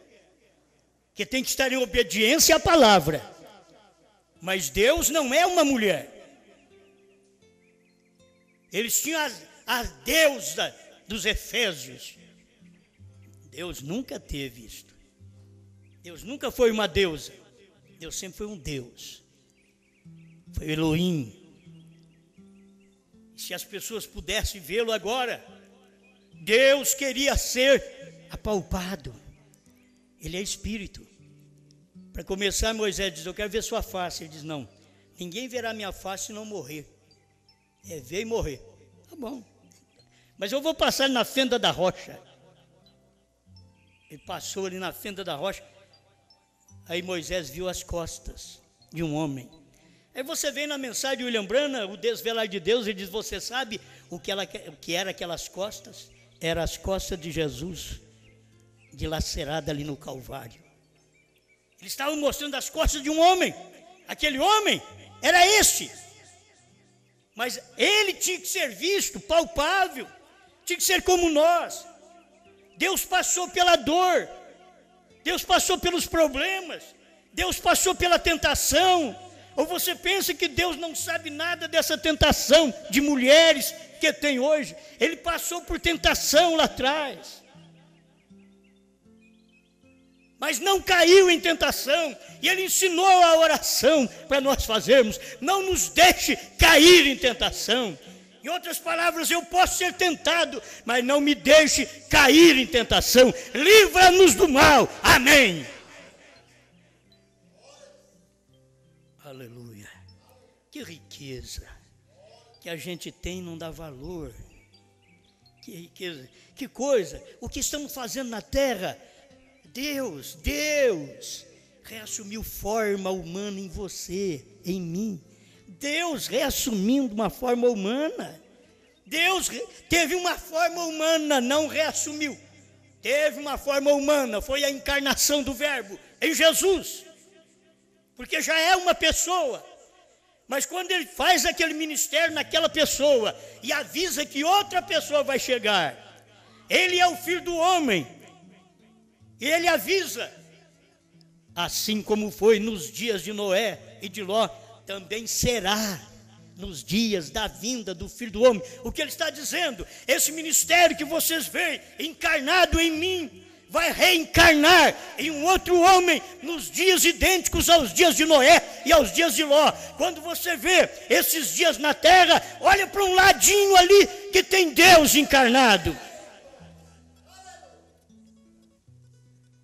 que tem que estar em obediência à palavra. Mas Deus não é uma mulher. Eles tinham a deusa dos Efésios. Deus nunca teve isto. Deus nunca foi uma deusa. Deus sempre foi um Deus. Foi Elohim. Se as pessoas pudessem vê-lo agora, Deus queria ser apalpado. Ele é Espírito. Para começar, Moisés diz, eu quero ver sua face. Ele diz, não, ninguém verá minha face se não morrer. É ver e morrer. Tá bom. Mas eu vou passar na fenda da rocha. Ele passou ali na fenda da rocha. Aí Moisés viu as costas de um homem. Aí você vem na mensagem de William Branham, o desvelar de Deus, ele diz, você sabe o que era aquelas costas? Eram as costas de Jesus, dilacerada ali no Calvário. Eles estavam mostrando as costas de um homem. Aquele homem era esse. Mas ele tinha que ser visto, palpável. Tinha que ser como nós. Deus passou pela dor. Deus passou pelos problemas. Deus passou pela tentação. Ou você pensa que Deus não sabe nada dessa tentação de mulheres que tem hoje? Ele passou por tentação lá atrás. mas não caiu em tentação. E ele ensinou a oração para nós fazermos: não nos deixe cair em tentação. Em outras palavras, eu posso ser tentado, mas não me deixe cair em tentação. Livra-nos do mal. Amém. Aleluia. Que riqueza que a gente tem, não dá valor. Que riqueza, que coisa. O que estamos fazendo na terra, Deus reassumiu forma humana em você, em mim. Deus reassumindo uma forma humana. Deus teve uma forma humana, não reassumiu. Teve uma forma humana, foi a encarnação do Verbo em Jesus. Porque já é uma pessoa. Mas quando ele faz aquele ministério naquela pessoa e avisa que outra pessoa vai chegar, ele é o Filho do homem. E ele avisa, assim como foi nos dias de Noé e de Ló, também será nos dias da vinda do Filho do homem. O que ele está dizendo? Esse ministério que vocês veem encarnado em mim, vai reencarnar em um outro homem nos dias idênticos aos dias de Noé e aos dias de Ló. Quando você vê esses dias na terra, olha para um ladinho ali que tem Deus encarnado.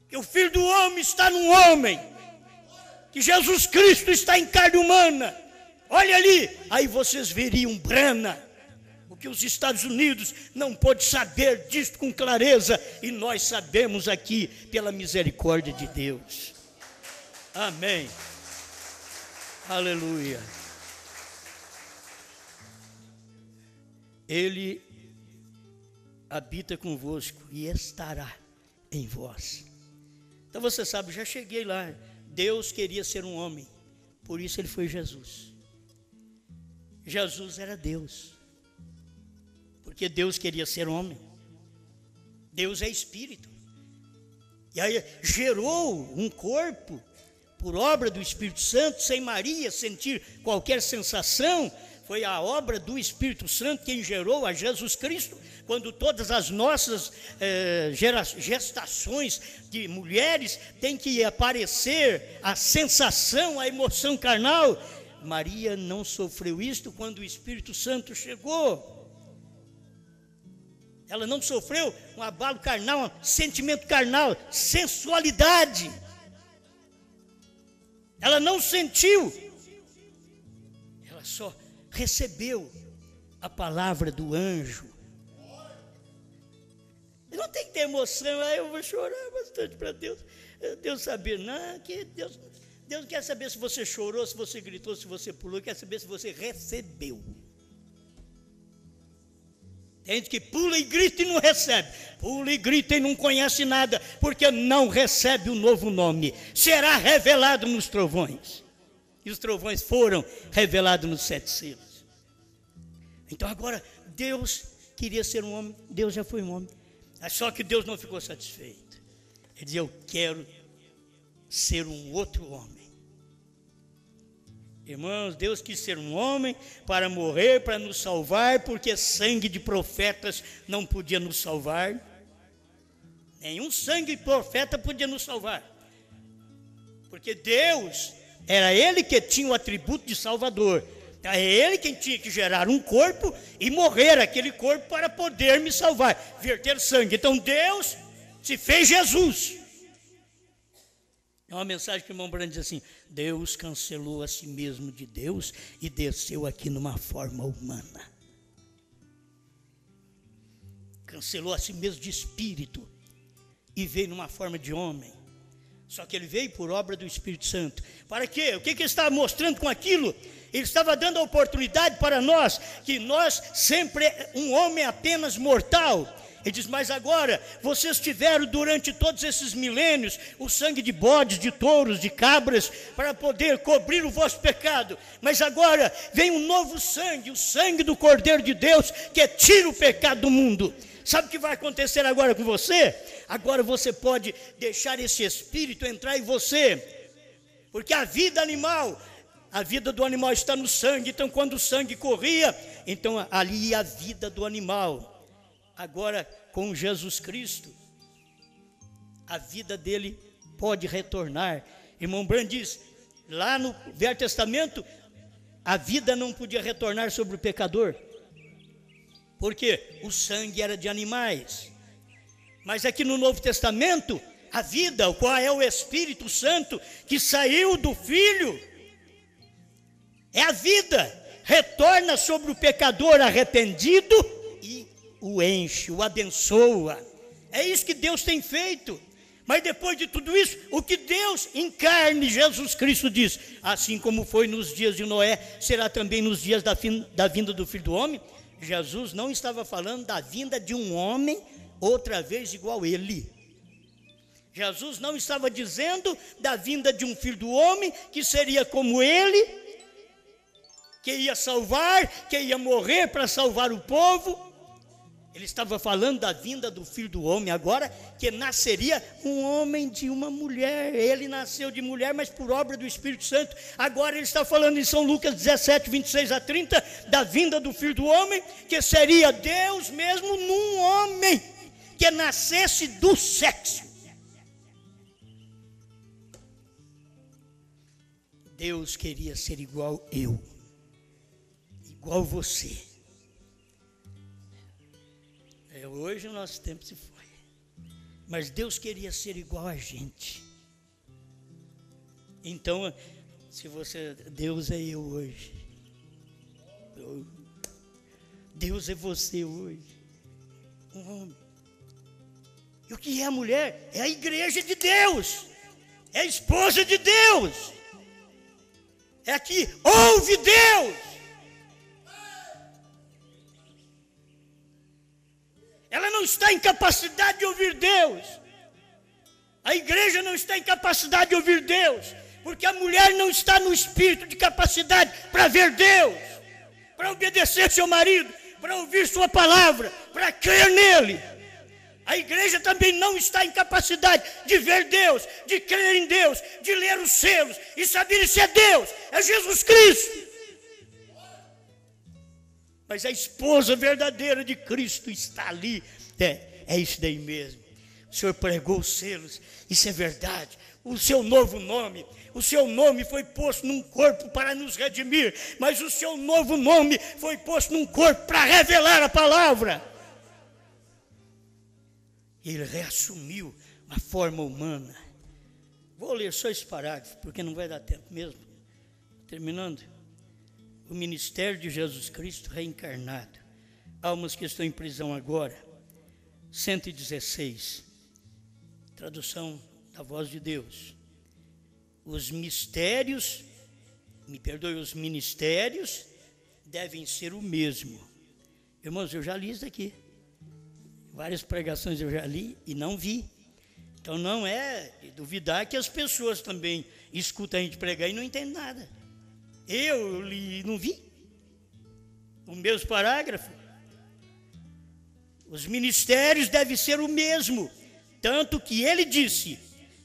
Que o Filho do homem está num homem, que Jesus Cristo está em carne humana. Olha ali, aí vocês veriam Brana, o que os Estados Unidos não pôde saber disto com clareza, e nós sabemos aqui pela misericórdia de Deus. Amém. Aleluia. Ele habita convosco e estará em vós. Então você sabe, já cheguei lá. Deus queria ser um homem, por isso ele foi Jesus. Jesus era Deus, porque Deus queria ser homem. Deus é espírito. E aí gerou um corpo por obra do Espírito Santo, sem Maria sentir qualquer sensação. Foi a obra do Espírito Santo quem gerou a Jesus Cristo. Quando todas as nossas gestações de mulheres têm que aparecer a sensação, a emoção carnal, Maria não sofreu isto quando o Espírito Santo chegou. Ela não sofreu um abalo carnal, um sentimento carnal, sensualidade. Ela não sentiu. Ela só recebeu a palavra do anjo. Não tem que ter emoção. Eu vou chorar bastante para Deus. Deus saber, não, que Deus não quer saber se você chorou, se você gritou, se você pulou, quer saber se você recebeu. Tem gente que pula e grita e não recebe, pula e grita e não conhece nada, porque não recebe o novo nome. Será revelado nos trovões, e os trovões foram revelados nos 7 selos. Então agora, Deus queria ser um homem, Deus já foi um homem, só que Deus não ficou satisfeito. Ele dizia: eu quero ser um outro homem. Irmãos, Deus quis ser um homem para morrer, para nos salvar, porque sangue de profetas não podia nos salvar. Nenhum sangue de profeta podia nos salvar. Porque Deus, era Ele que tinha o atributo de Salvador. É Ele quem tinha que gerar um corpo e morrer aquele corpo para poder me salvar, verter sangue. Então Deus se fez Jesus. É uma mensagem que o irmão Branham diz assim: Deus cancelou a si mesmo de Deus e desceu aqui numa forma humana. Cancelou a si mesmo de espírito e veio numa forma de homem. Só que ele veio por obra do Espírito Santo. Para quê? O que ele estava mostrando com aquilo? Ele estava dando a oportunidade para nós, que nós sempre, um homem apenas mortal. Ele diz: mas agora, vocês tiveram durante todos esses milênios o sangue de bodes, de touros, de cabras, para poder cobrir o vosso pecado. Mas agora vem um novo sangue, o sangue do Cordeiro de Deus, que tira o pecado do mundo. Sabe o que vai acontecer agora com você? Agora você pode deixar esse Espírito entrar em você, porque a vida animal, a vida do animal está no sangue. Então quando o sangue corria, então ali ia a vida do animal. Agora com Jesus Cristo, a vida dele pode retornar. Irmão Brandt diz, lá no Velho Testamento, a vida não podia retornar sobre o pecador, porque o sangue era de animais. Mas aqui no Novo Testamento, a vida, o qual é o Espírito Santo, que saiu do Filho, é a vida, retorna sobre o pecador arrependido e o enche, o abençoa. É isso que Deus tem feito. Mas depois de tudo isso, o que Deus em carne, Jesus Cristo diz, assim como foi nos dias de Noé, será também nos dias da vinda do Filho do Homem. Jesus não estava falando da vinda de um homem outra vez igual ele. Jesus não estava dizendo da vinda de um Filho do Homem que seria como ele, que ia salvar, que ia morrer para salvar o povo. Ele estava falando da vinda do Filho do Homem agora, que nasceria um homem de uma mulher. Ele nasceu de mulher, mas por obra do Espírito Santo. Agora ele está falando em São Lucas 17, 26 a 30, da vinda do Filho do Homem, que seria Deus mesmo num homem, que nascesse do sexo. Deus queria ser igual eu, igual você. Hoje o nosso tempo se foi, mas Deus queria ser igual a gente. Então, se você, Deus é eu hoje, Deus é você hoje, um homem. E o que é a mulher? É a igreja de Deus, é a esposa de Deus, é a que ouve Deus. Ela não está em capacidade de ouvir Deus. A igreja não está em capacidade de ouvir Deus, porque a mulher não está no espírito de capacidade para ver Deus, para obedecer seu marido, para ouvir sua palavra, para crer nele. A igreja também não está em capacidade de ver Deus, de crer em Deus, de ler os selos e saber se é Deus, é Jesus Cristo. Mas a esposa verdadeira de Cristo está ali. É isso daí mesmo. O Senhor pregou os selos, isso é verdade. O seu novo nome, o seu nome foi posto num corpo para nos redimir, mas o seu novo nome foi posto num corpo para revelar a palavra. Ele reassumiu a forma humana. Vou ler só esse parágrafo, porque não vai dar tempo mesmo. Terminando. O ministério de Jesus Cristo reencarnado. Almas que estão em prisão agora. 116. Tradução da voz de Deus. Os mistérios, me perdoe, os ministérios devem ser o mesmo. Irmãos, eu já li isso aqui. Várias pregações eu já li e não vi. Então não é de duvidar que as pessoas também escutam a gente pregar e não entendem nada. Eu li e não vi o mesmo parágrafo. Os ministérios devem ser o mesmo, tanto que ele disse,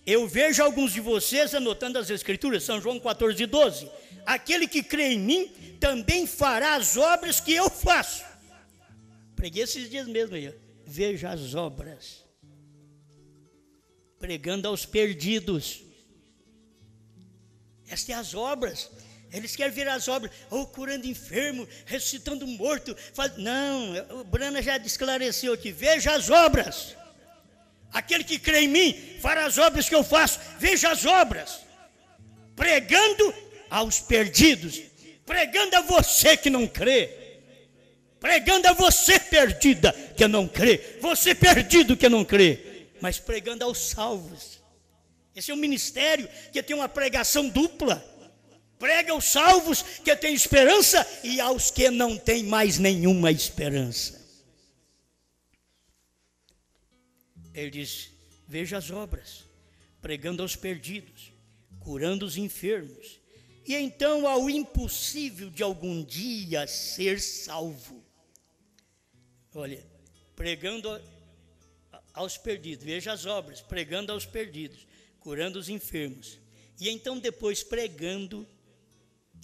eu vejo alguns de vocês anotando as escrituras, São João 14, 12, aquele que crê em mim também fará as obras que eu faço. Preguei esses dias mesmo aí, veja as obras, pregando aos perdidos. Estas são as obras. Eles querem ver as obras, ou curando enfermo, ressuscitando morto. Não, o Brana já esclareceu aqui. Veja as obras. Aquele que crê em mim fará as obras que eu faço. Veja as obras. Pregando aos perdidos. Pregando a você que não crê. Pregando a você perdida que não crê. Você perdido que não crê. Mas pregando aos salvos. Esse é um ministério que tem uma pregação dupla. Prega aos salvos que têm esperança e aos que não têm mais nenhuma esperança. Ele diz, veja as obras, pregando aos perdidos, curando os enfermos, e então ao impossível de algum dia ser salvo. Olha, pregando aos perdidos, veja as obras, pregando aos perdidos, curando os enfermos, e então depois pregando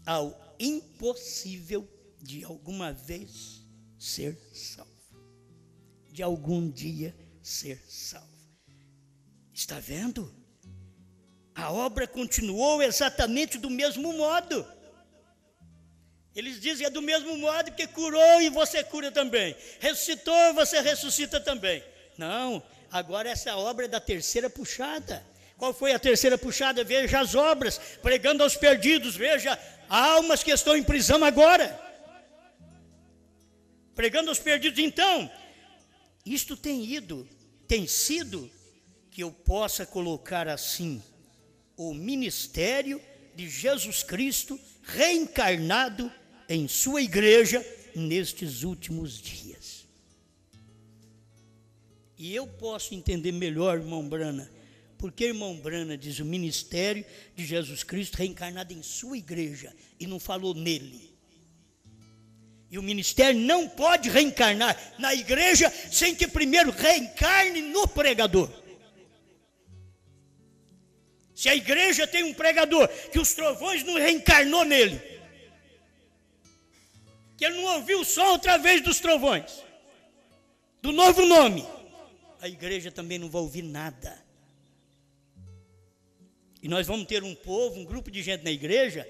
ao impossível de alguma vez ser salvo, de algum dia ser salvo. Está vendo? A obra continuou exatamente do mesmo modo. Eles dizem, é do mesmo modo que curou e você cura também. Ressuscitou, você ressuscita também. Não, agora essa obra é da terceira puxada. Qual foi a terceira puxada? Veja as obras, pregando aos perdidos. Veja, almas que estão em prisão agora. Pregando aos perdidos. Então, isto tem sido, que eu possa colocar assim, o ministério de Jesus Cristo reencarnado em sua igreja nestes últimos dias. E eu posso entender melhor, irmão Brana, porque irmão Brana diz o ministério de Jesus Cristo reencarnado em sua igreja e não falou nele. E o ministério não pode reencarnar na igreja sem que primeiro reencarne no pregador. Se a igreja tem um pregador que os trovões não reencarnou nele, que ele não ouviu o som outra vez dos trovões, do novo nome, a igreja também não vai ouvir nada. E nós vamos ter um povo, um grupo de gente na igreja,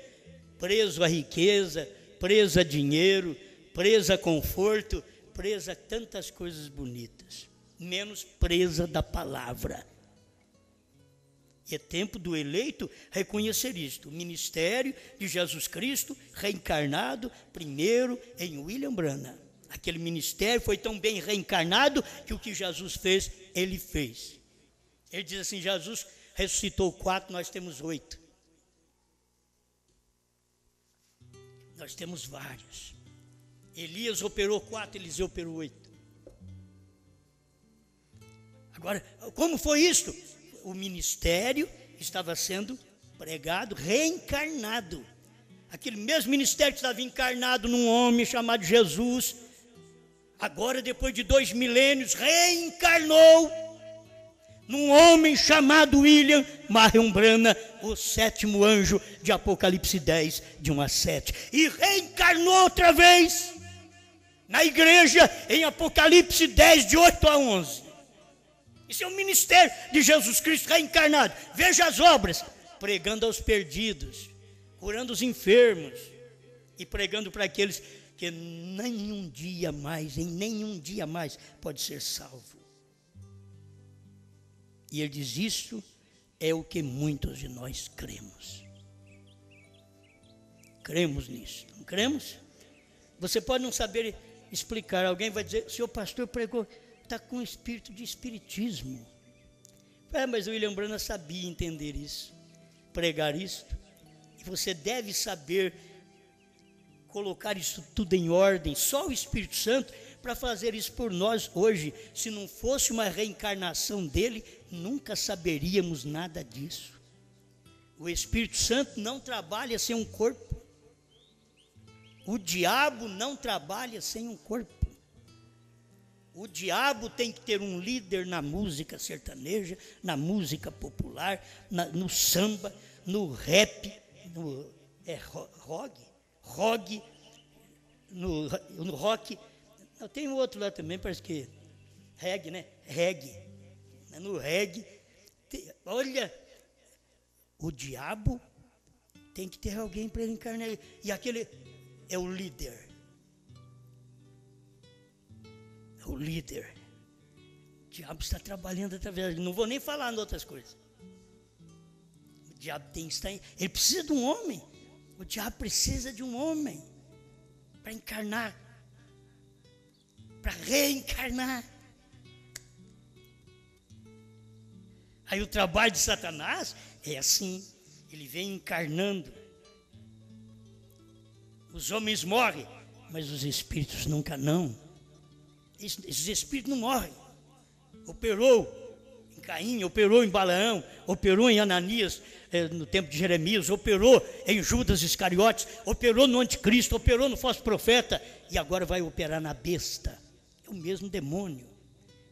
preso à riqueza, preso a dinheiro, preso a conforto, preso a tantas coisas bonitas, menos presa da palavra. E é tempo do eleito reconhecer isto. O ministério de Jesus Cristo reencarnado primeiro em William Branham. Aquele ministério foi tão bem reencarnado que o que Jesus fez, ele fez. Ele diz assim, Jesus ressuscitou 4, nós temos 8. Nós temos vários. Elias operou 4, Eliseu operou 8. Agora, como foi isto? O ministério estava sendo pregado, reencarnado. Aquele mesmo ministério que estava encarnado num homem chamado Jesus, agora depois de 2 milênios, reencarnou num homem chamado William Marion Branham, o 7º anjo de Apocalipse 10, de 1 a 7. E reencarnou outra vez na igreja em Apocalipse 10, de 8 a 11. Isso é o ministério de Jesus Cristo reencarnado. Veja as obras, pregando aos perdidos, curando os enfermos e pregando para aqueles que em nenhum dia mais pode ser salvo. E ele diz, isso é o que muitos de nós cremos. Cremos nisso, não cremos? Você pode não saber explicar, alguém vai dizer, o senhor pastor pregou, está com espírito de espiritismo. Mas o William Branham sabia entender isso, pregar isso, e você deve saber colocar isso tudo em ordem, só o Espírito Santo para fazer isso por nós hoje. Se não fosse uma reencarnação dele, nunca saberíamos nada disso. O Espírito Santo não trabalha sem um corpo. O diabo não trabalha sem um corpo. O diabo tem que ter um líder na música sertaneja, na música popular, no samba, no rap, no rock, no rock. Tem um outro lá também, parece que reggae, né? Reggae. No reggae. Olha, o diabo tem que ter alguém para ele encarnar. E aquele é o líder. É o líder. O diabo está trabalhando através. Não vou nem falar em outras coisas. O diabo tem que estar. Ele precisa de um homem. O diabo precisa de um homem para encarnar, para reencarnar. Aí o trabalho de Satanás é assim, ele vem encarnando. Os homens morrem, mas os espíritos nunca não. Esses espíritos não morrem. Operou em Caim, operou em Balaão, operou em Ananias, no tempo de Jeremias, operou em Judas Iscariotes, operou no anticristo, operou no falso profeta, e agora vai operar na besta. É o mesmo demônio.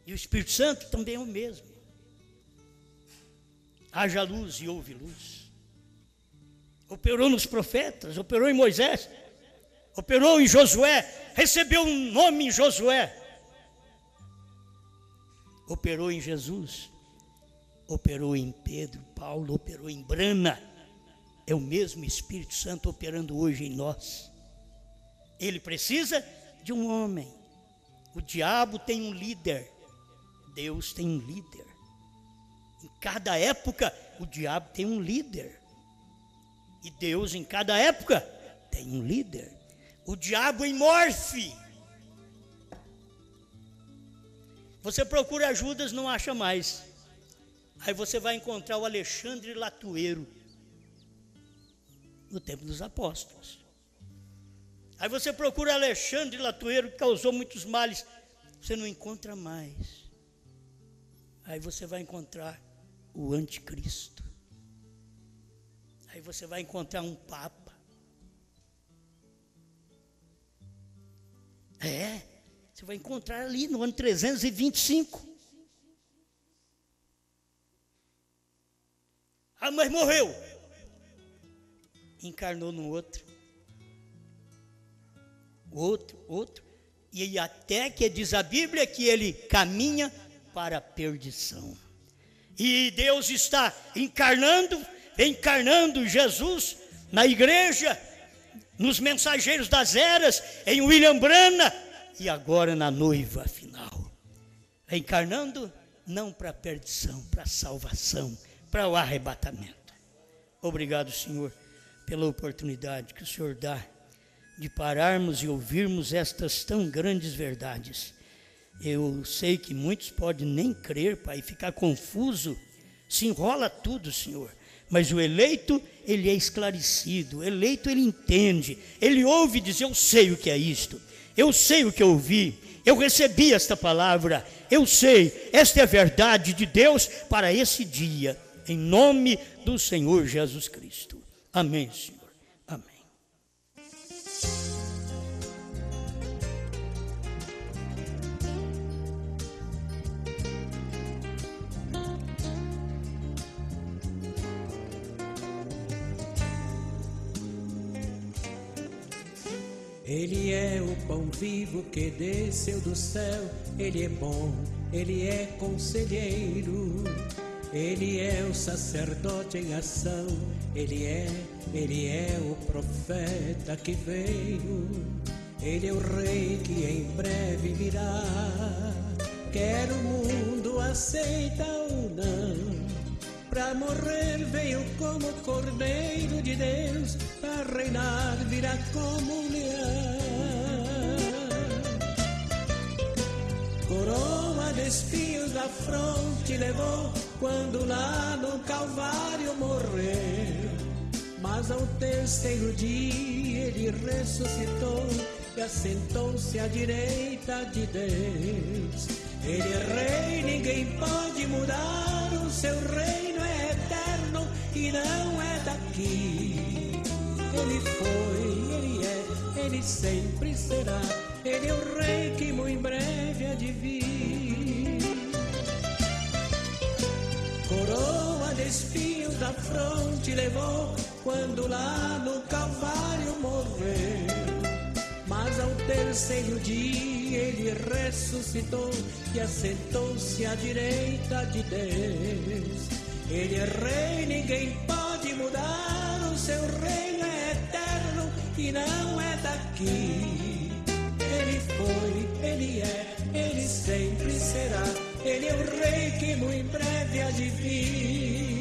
E o Espírito Santo também é o mesmo. Haja luz e houve luz. Operou nos profetas, operou em Moisés, operou em Josué, recebeu um nome em Josué. Operou em Jesus, operou em Pedro, Paulo operou em Brana, é o mesmo Espírito Santo operando hoje em nós. Ele precisa de um homem. O diabo tem um líder, Deus tem um líder. Em cada época, o diabo tem um líder. E Deus, em cada época, tem um líder. O diabo em Morfe. Você procura Judas, não acha mais. Aí você vai encontrar o Alexandre Latueiro, no tempo dos apóstolos. Aí você procura Alexandre Latueiro, que causou muitos males. Você não encontra mais. Aí você vai encontrar o anticristo. Aí você vai encontrar um papa. Você vai encontrar ali no ano 325. Mas morreu. Encarnou no outro. Outro. E até que diz a Bíblia que ele caminha para a perdição. E Deus está encarnando Jesus na igreja, nos mensageiros das eras, em William Brana e agora na noiva final. Encarnando não para a perdição, para a salvação, para o arrebatamento. Obrigado, Senhor, pela oportunidade que o Senhor dá de pararmos e ouvirmos estas tão grandes verdades. Eu sei que muitos podem nem crer, Pai, ficar confuso, se enrola tudo, Senhor. Mas o eleito, ele é esclarecido, o eleito, ele entende, ele ouve dizer, eu sei o que é isto, eu sei o que eu ouvi, eu recebi esta palavra, eu sei, esta é a verdade de Deus para esse dia, em nome do Senhor Jesus Cristo. Amém, Senhor. Amém. Ele é o pão vivo que desceu do céu, Ele é bom, Ele é conselheiro, Ele é o sacerdote em ação, Ele é o profeta que veio, Ele é o rei que em breve virá, quer o mundo aceita ou não, pra morrer veio como Cordeiro de Deus, pra reinar virá como leão. Coroa de espinhos da fronte levou, quando lá no Calvário morreu. Mas ao terceiro dia ele ressuscitou e assentou-se à direita de Deus. Ele é rei, ninguém pode mudar, o seu reino é eterno e não é daqui. Ele foi, ele é, ele sempre será, ele é o rei que muito em breve há de vir. Coroa de espinhos da fronte levou, quando lá no Calvário morreu. Mas ao terceiro dia ele ressuscitou e assentou-se à direita de Deus. Ele é rei, ninguém pode mudar, o seu reino é eterno e não é daqui. Ele foi, ele é, ele sempre será, ele é o rei que muito em breve há de vir.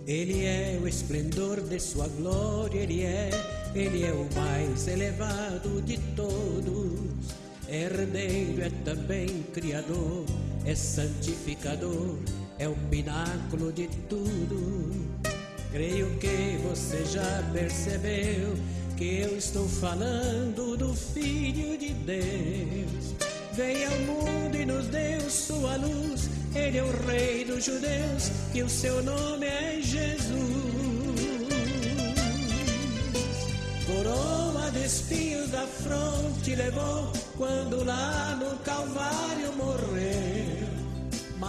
Ele é o esplendor de sua glória, ele é o mais elevado de todos. Herdeiro é também criador, é santificador, é o pináculo de tudo. Creio que você já percebeu que eu estou falando do Filho de Deus. Veio ao mundo e nos deu sua luz, ele é o rei dos judeus e o seu nome é Jesus. Coroa de espinhos da fronte levou, quando lá no Calvário morreu.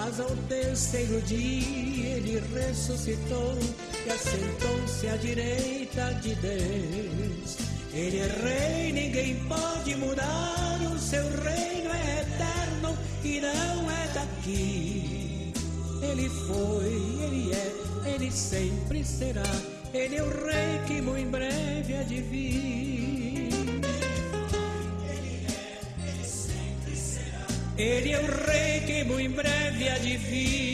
Mas ao terceiro dia ele ressuscitou e assentou-se à direita de Deus. Ele é rei, ninguém pode mudar, o seu reino é eterno e não é daqui. Ele foi, ele é, ele sempre será, ele é o rei que muito em breve há de vir. Ele é o rei que muito em breve há de vir.